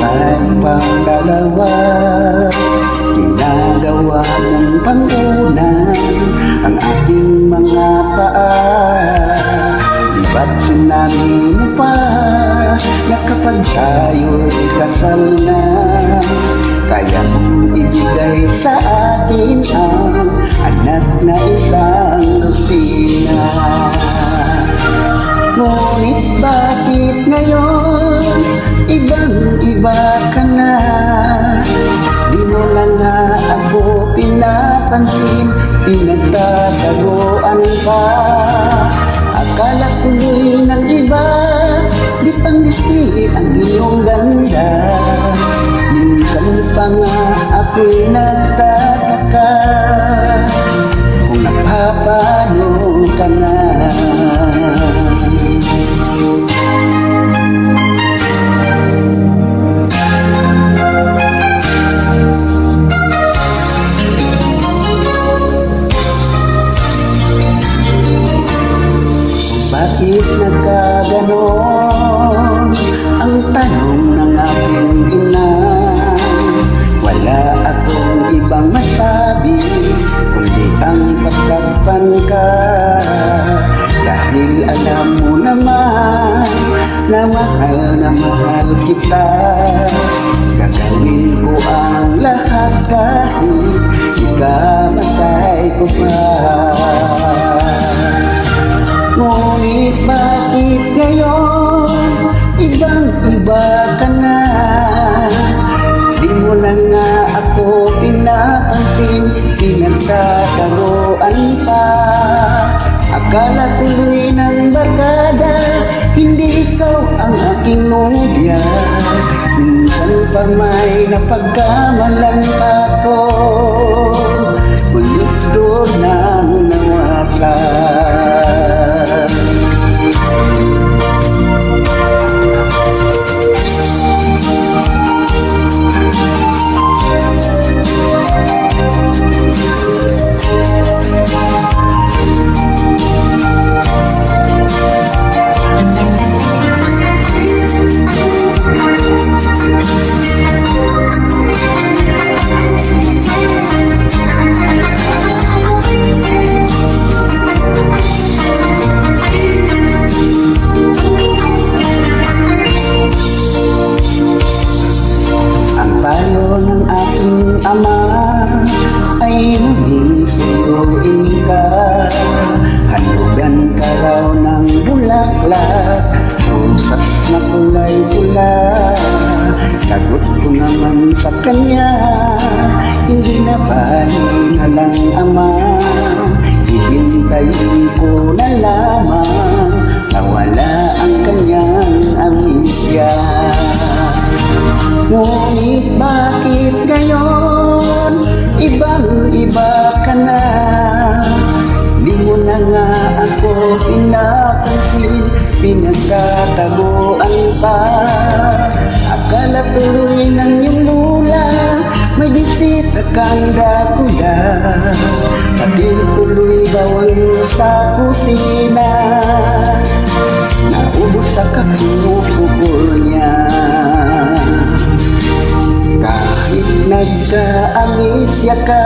Kahit pang dalawa, ginagawa mong pangunan ang aking mga paa. Di ba't sinabi mo pa na kapag tayo'y kasal na, kaya kong ibigay sa akin ang anak na isang Lucina. Ngunit bakit ngayon ibang-iba ka na? Di mo na nga ako pinapansin, pinagtataguan pa. Akala ko'y ng iba, di pang-isip ang iyong ganda. Minsan pa nga ako'y nagtataka kung napapano ka na. Bakit nagkaganon? Ang tanong ng aking ina. Wala akong ibang masabi kundi ang pagtakpan ka. Dahil alam mo naman na mahal kita. Gagawin ko ang lahat kahit ikamatay ko pa. Ngunit bakit ngayon ibang-iba ka na? Di mo na nga ako pinapansin, pinagtataguan pa. Akala tuloy ng barkada, hindi ikaw ang aking nobya. Minsan pa may napagkamalan ako, ngunit doon nang nawala. Ng aking ama ay muling suyuin ka. Halugan ka raw ng bulaklak, usap na kulay pula. Sagot ko naman sa kanya, hindi na ba lang ama? Hihintayin ko na lamang nawala ang kanyang amisya. Ngunit bakit ngayon ibang-iba ka na? Di mo na nga ako pinapansin, pinagtataguan pa. Akala tuloy ng iyong lula, may bisita kang Dracula. Pati tuloy bawal sa kusina, naubos sa kakunukukul niya. Kahit nagka-amisya ka,